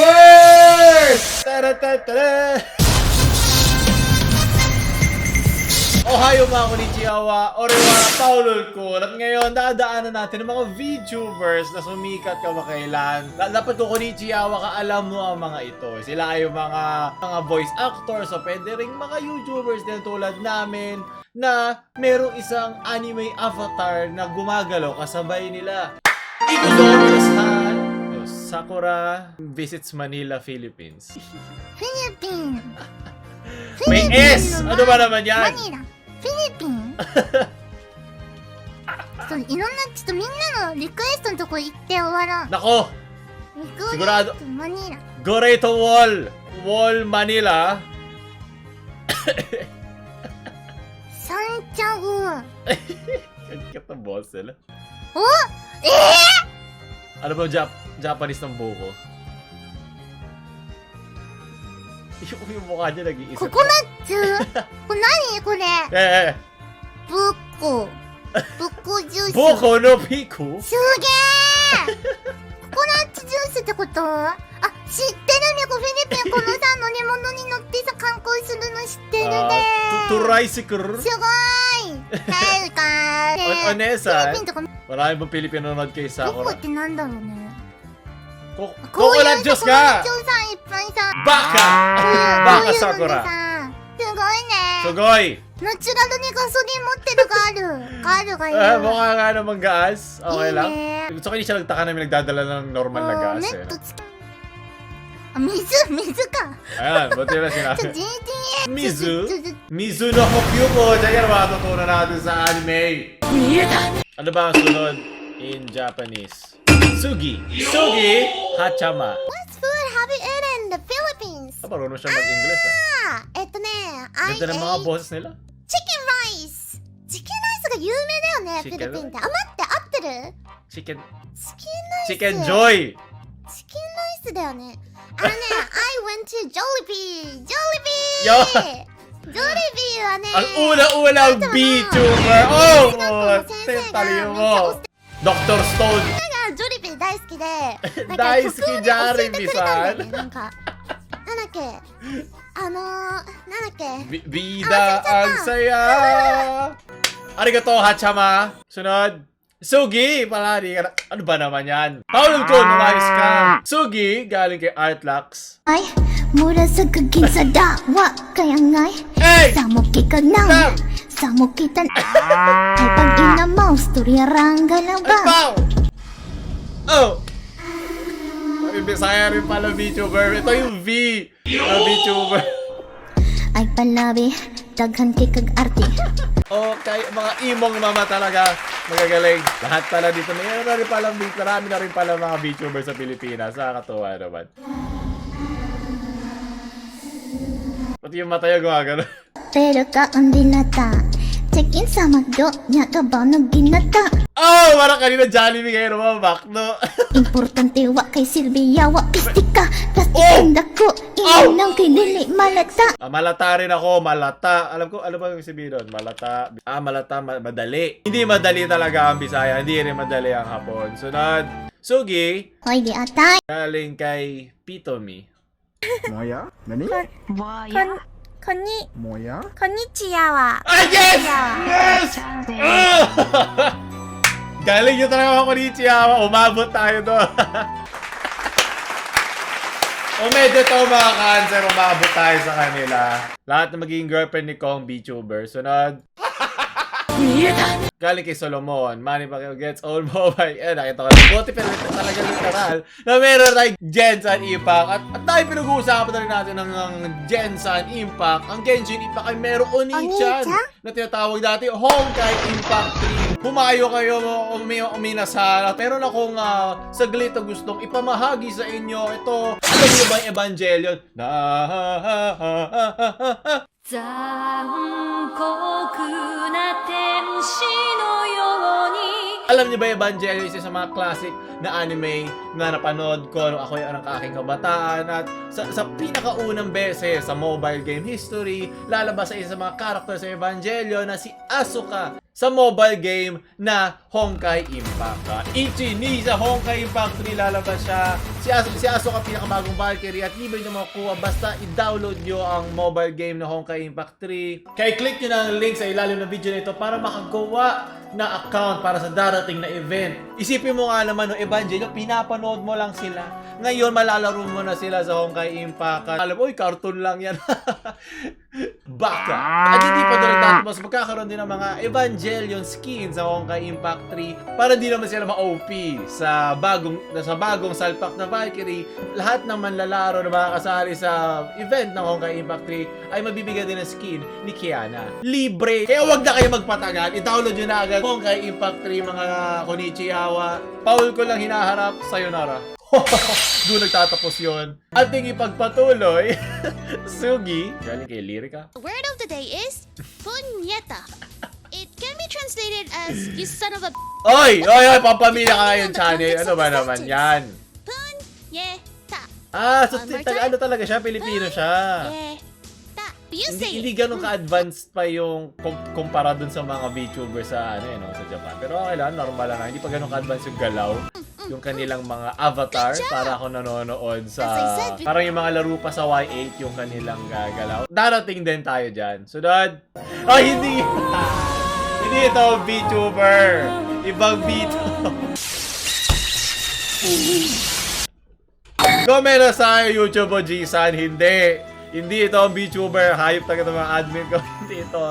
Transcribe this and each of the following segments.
VTubers! Tara-tara-tara! Ohayo mga konnichiwa, Oriwara Paulol ko. At ngayon, dadaanan natin ang mga VTubers na sumikat kamakailan. Dapat ko konnichiwa ka, alam mo ang mga ito. Sila ay yung mga voice actors, so pwede rin mga YouTubers din tulad namin na merong isang anime avatar na gumagalaw kasabay nila. Ikudominasan! Sakura visits Manila, Philippines. Philippines. May S! Ano ba naman yan? Manila. Philippines. いろんなちょっとみんなのリクエストのとこ行って終わらん。 Nako! リクエスト Sigurado. マニラ。 Goreto Wall! Wall Manila. サンチャゴ。 Kagkat ng boss sila. おAno ba Japanese ng buko? Yung mukha niya nag-iisip. ココナッツこれ何これ Eh, ブッコ。ブッコジュース。 Buko no Piku? すげーココナッツジュースってことあ、知ってるね。フィリピンこのさ、乗り物に乗ってさ、観光するの知ってるね。 Tricycle? すごーいはいかー。 O Nessa? フィリピンとか Marami bang Pilipino nanonood kay どこ Sakura? ってなんだろうね。 Coconut juice ココナッか! ツさんいっぱいさ。 Baka! こういう Baka ので Sakura! さすごいね。 Sugoy! ナチュラルにガソリン持ってるガールがいる。 Mukha nga namang gas. Okay いい lang. ね。 Gusto ko hindi siya nagtaka namin nagdadala ng normal na ネ gas. ッ Eh. トつけ。あ、水か。 Ayan, buti na ちょ、 sinabi. GTA。 Mizu? ちょちょ Mizu no Hokyu ko. Diyan yan matutunan natin sa anime. Ano ba ang sunod in Japanese? Sugi. Sugi Hachama. What food have you eaten in the Philippines? Marunong siya mag-English ah. I Ganda ng mga ate boses nila. chicken rice. Chicken rice が有名だよね、フィリ Chicken ピンって。あ、待って、合ってる Chicken チキンライス。 Chicken Joy. チキンライスだよね。あのね、I went to Jollibee! Yo! Jollibee! Jollibee はね、 Ang una-unang VTuber. Oh! Taliyo mo. Dr. Stone. ジョリビー大好きで、大好き曲をねジャーリ教えてくれたんだよね。ビさんなんか、なんだっけ、なんだっけ、 Bida ang saya. Arigato, Hachama. Sunod. Sugi. Palari ka na. Ano ba naman yan? Paulol ko, numayos ka. Sugi, galing kay Artlax. ay, mura sa kaginsada, wa kaya nga'y, Hey! samo kita na, Sam! samo kita na, ay pag ina mo, storya rangga lang ba? Wow! Oh! May Bisaya rin pala VTuber. Ito yung V na VTuber. Ay palabi, daghan kay kag arte. Okay, mga imong mama talaga. Magagaling. Lahat pala dito. Mayroon na rin pala, marami na rin pala mga VTuber sa Pilipinas. Nakakatuwa naman. Pati yung mata yung gumagano. Pero ka ang dinata, check-in sa magdo, niya ka ba nagginata? Oh! Parang kanina Jollibee kayo naman, no? Importante wa kay Silvia, wa pistika, plastic Oh! ang dako, inang kay dili malata. Malata rin ako. Malata. Alam ko, ano ba yung sabihin doon? Malata. Malata. Madali. Hindi madali talaga ang Bisaya. Hindi rin madali ang Hapon. Sunod. Sugi. Hoy di atay. Galing kay Pitomi. もや何こんにちは。 Ah, yes! Yes! Galing nyo talaga ako ni Chiawa. Umabot tayo doon. O medyo to mga cancer, umabot tayo sa kanila. Lahat na magiging girlfriend ni Kong VTuber. Sunod. Galing kay Solomon. Manny Pacquiao gets old mobile. Nakita ko na. Buti pero ito talaga literal. Na meron tayong Gensan Impact. At tayo pinag-uusapan na rin natin ng Gensan Impact. Ang Genshin Impact ay merong Oni-chan na tinatawag dati Honkai Impact 3. Pumayo kayo, uminasal. At meron akong saglit na gustong ipamahagi sa inyo. Ito, alam niyo ba yung Evangelion?残酷な天使のように Alam niyo ba Evangelion isa sa mga classic na anime na napanood ko nung ako yung aking kabataan at sa pinakaunang beses sa mobile game history lalabas sa isa sa mga character sa Evangelion na si Asuka. sa mobile game na Honkai Impact. Ichi ni sa Honkai Impact 3 lalabas siya. Si Aso ka pinakabagong Valkyrie at libre nyo makukuha basta i-download nyo ang mobile game na Honkai Impact 3. Kaya click nyo na ang link sa ilalim ng video na ito para makagawa na account para sa darating na event. Isipin mo nga naman, no, Evangelion, pinapanood mo lang sila. Ngayon, malalaro mo na sila sa Honkai Impact. Alam mo, cartoon lang yan. Baka. At hindi pa doon nagtatapos, magkakaroon din ng mga Evangelion skins sa Honkai Impact 3 para di naman sila ma-OP sa bagong salpak na Valkyrie. Lahat ng manlalaro na makakasali sa event ng Honkai Impact 3 ay mabibigyan din ng skin ni Kiana. Libre! Kaya wag na kayo magpatagal. I-download nyo na agad Honkai Impact 3 mga Konichiwa. Paul ko lang hinaharap. Sayonara. Doon nagtatapos yun. Ating ipagpatuloy. Sugi. Galing kay Lyrica. The word of the day is punyeta. It can be translated as you son of a Oy! Pampamilya ka ngayon, channel. Ano ba naman yan? punyeta. So ano talaga siya? Pilipino siya. Yeta. You say Hindi it. ganun ka-advanced pa yung kumpara dun sa mga VTubers sa sa Japan. Pero okay lang, normal lang. Hindi pa ganun ka-advanced yung galaw. Yung kanilang mga avatar para ako nanonood sa parang yung mga laro pa sa Y8 yung kanilang galaw. Darating din tayo dyan. Sunod. Hindi. Hindi ito VTuber. Ibang VTuber. Comment na sa YouTube o G-San. Hindi ito ang VTuber. Hayop talaga ng mga admin ko. Hindi ito.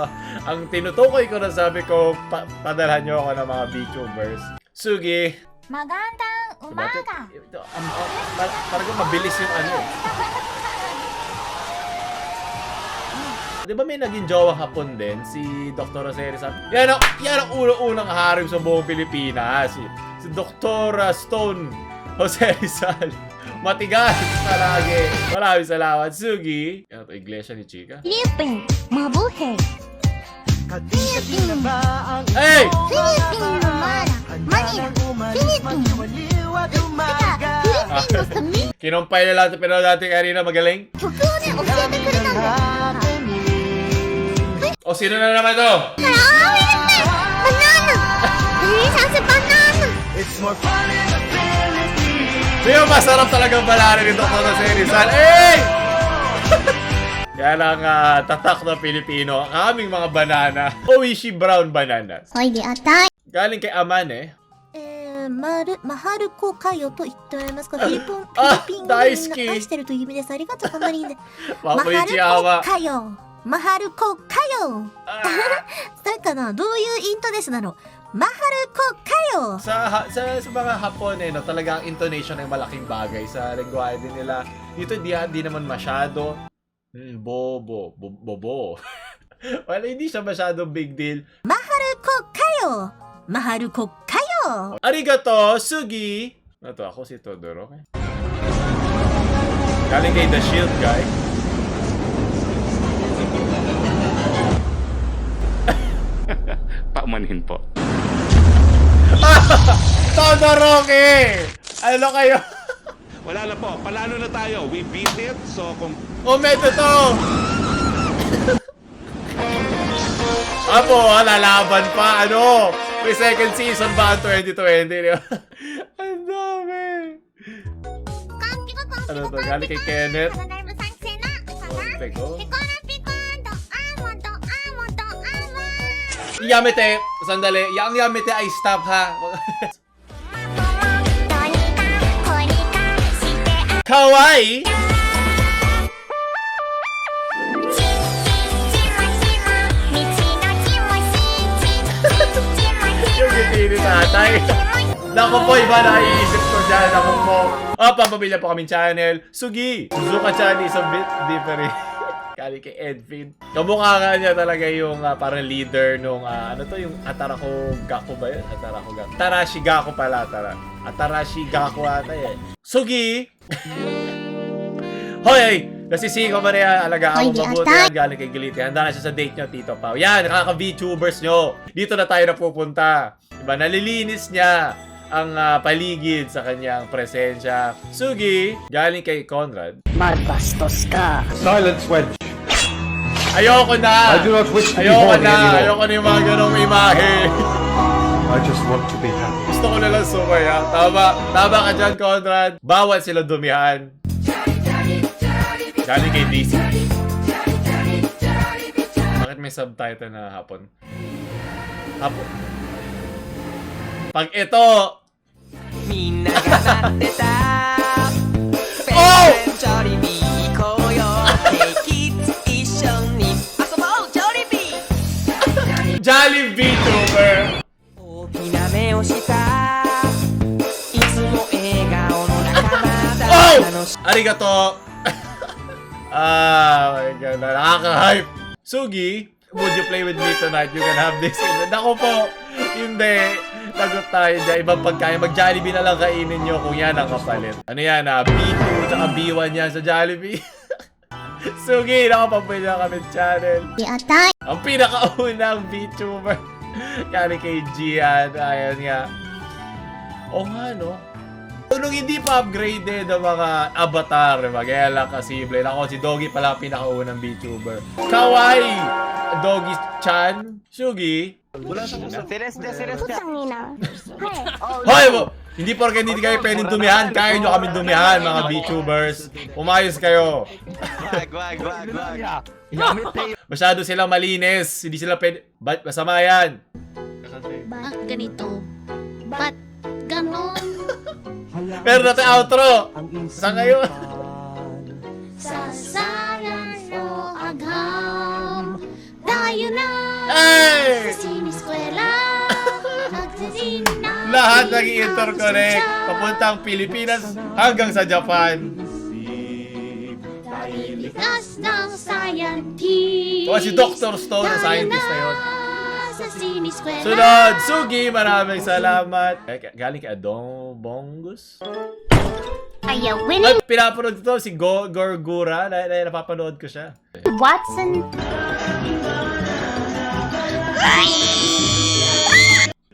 Ang tinutukoy ko na sabi ko, padalhan nyo ako ng mga VTubers. Sugi. Magandang umaga. Parang mabilis yung ano. Di ba may naging jowa hapon din? Si Dr. Jose Rizal. Yan ang unang harem sa buong Pilipinas. Si Dr. Stone Jose Rizal. Matigas palagi. Maraming salamat. Sugi. Yan ito, iglesia ni Chika. Philippine, mabuhay. Philippine. Hey! Philippine no Mara. Manila. Philippine. Teka, Philippine no sa mi. Kinumpay na lahat pero dati kanina magaling. 曲をね、教えてくれたんだよ。 O sino na naman to? Philippine! Banana! Bilisan si Banana! Di ba masarap talagang balari ni Dr. Jose Rizal? Hey! Kaya lang tatak na Pilipino, ang aming mga banana. Oishi brown bananas. おいであたい。 Galing kay Aman eh. マハルコカヨと言っておりますが、フィリピン語大好きで愛してるという意味です。ありがとう、こんなにいいんで。 Konnichiwa. マハルコカヨ。 Ah, それかな、どういうイントネーションなの？マハルコカヨ。 sa mga Hapon no, talagang intonation ay malaking bagay sa lengguwahe din nila. Dito di naman masyado. Bobo. Well, hindi siya masyadong big deal. マハルコカヨ。マハルコカヨ。 Arigato, Sugi! Ito, ako si Todoro. Galing kay The Shield Guy. Paumanhin po. Todoroki! Ano kayo? Wala na po. Palalo na tayo. We beat it. So, kung Meto to! Apo, lalaban pa. Ano? May second season ba ang 2020? Di ba? Ang dami. Ano to? Galing kay Kenneth. Teko. Yamete! Sandali. Yang Yamete ay stop ha. Kawaii! Yung ngiti ni tatay. Naku po, iba naiisip ko dyan. Naku po. Pampamilya po kaming channel. Sugi! Suzuka chan is a bit different. Kali kay Edwin. Kamukha nga niya talaga yung parang leader nung ano to, yung Atarako Gakko ba yun? Atarako Gakko. Atarashi Gakko pala. Atarashi Gakko ata eh. Sugi! Hoy! Nasisiko ba na yan? Alagaan mo mabuti yan. Galing kay Giliti. Handa na siya sa date nyo, Tito Pao. Yan! Nakaka-VTubers nyo. Dito na tayo napupunta. Diba? Nalilinis niya ang paligid sa kanyang presensya. Sugi! Galing kay Conrad. Malbastos ka. Silence wedge. Ayoko na! I do not wish to be Ayoko horny na! anymore. Ayoko na yung mga ganong imahe. I just want to be happy. Gusto ko na lang sumaya. Tama ka dyan, Conrad. Bawal sila dumihan. Galing kay DC. Bakit may subtitle na hapon? Hapon. Pag ito... みんなが待ってたペおうンチョリビー行こうよ Hey kids 一緒に遊ぼうジョリビー Jolly VTuber! 大きな目をしたいつも笑顔の仲間だ Oh! 楽し Arigato! Ah, my God. Nakaka-hype. Sugi, would you play with me tonight? You can have this. Naku po, hindi. Lagot tayo dyan. Ibang pagkain. Mag-Jollibee na lang kainin nyo kung yan ang kapalit. Ano yan B2 tsaka B1 yan sa Jollibee. Sugi, nakapapwede na kami channel. やったい Ang pinakaunang VTuber. Kari kay Gian. Ayan nga. Oo nga, no? Nung hindi pa upgraded ang mga avatar, kaya lang kasible. Ako, si Doggy pala ang pinakaunang VTuber. Kawaii! Doggy-chan? Sugi? Hoy! Hindi porke hindi kayo pwedeng dumihan. Kaya nyo kami dumihan, mga VTubers. Umayos kayo. Masyado silang malinis. Hindi sila pwede... Ba't masama yan? Bakit ganito? Ba't ganon? Pero natin outro. Saan kayo? Sasayan o agham tayo na Hey! sa siniskwela nagsisin na Lahat nag-interconnect. Papuntang Pilipinas hanggang sa Japan. likas ng scientist. O si Dr. Stone, ang scientist na yun. Sa siniskwela. Sunod, Sugi, maraming salamat. Galing kay Adong Bongus. Are you Ay, winning, pinapanood ko to, si Gorgura. Napapanood ko siya. Watson?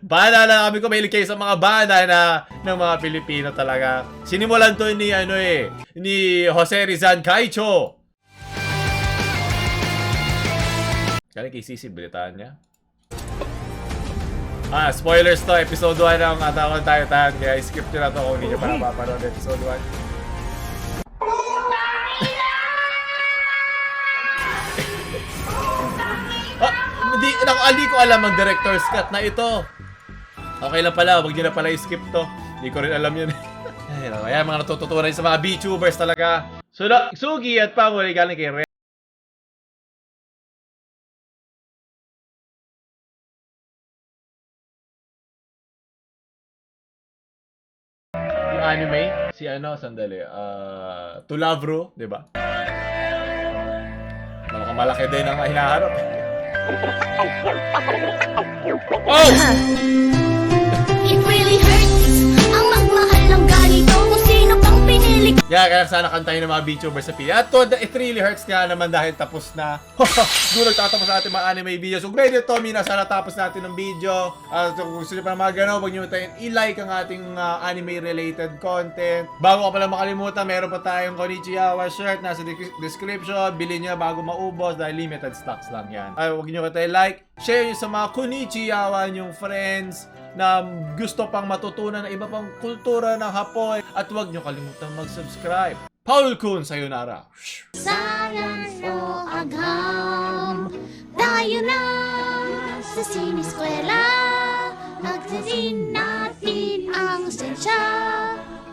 Bana na kami ko, mahilig kayo sa mga bana na ng mga Pilipino talaga. Sinimulan to ni ni Jose Rizal Caicho. Galing kay Sisi, bilitaan niya. Spoilers to, episode 1 ng Attack on Titan. Kaya skip nyo na to kung hindi nyo pa napapanood episode 1. Hindi ko alam ang director's cut na ito. Okay lang pala, wag nyo na pala i-skip to. Hindi ko rin alam yun. Ayan, mga natututunan sa mga VTubers talaga. Sugi at Pamuli galing kay Ren. Yung anime, si sandali, Tulavro, di ba? Malaki din ang hinaharap. Oh! It really hurts ang magmahal ng ganito kung sino pang pinili. Kaya sana kantahin ng mga VTubers sa Pilipinas. At it really hurts nga naman dahil tapos na. Doon nagtatapos sa ating mga anime videos. Kung ready Tommy na sana tapos natin ng video. Kung gusto nyo pa ng mga gano'n, huwag nyo tayo i-like ang ating anime-related content. Bago ka pala makalimutan, meron pa tayong Konichiwa shirt. Nasa description. Bilhin nyo bago maubos dahil limited stocks lang yan. Huwag nyo tayo like. Share nyo sa mga Konichiwa nyong friends na gusto pang matutunan ng iba pang kultura ng Hapon. At huwag nyo kalimutan mag-subscribe. Paul Kun, sayonara. Sayan o agham tayo na sa siniskwela nagsisin natin ang sensya.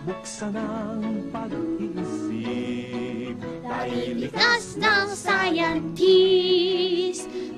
Buksan ang pag-iisip Dahil likas ng scientist.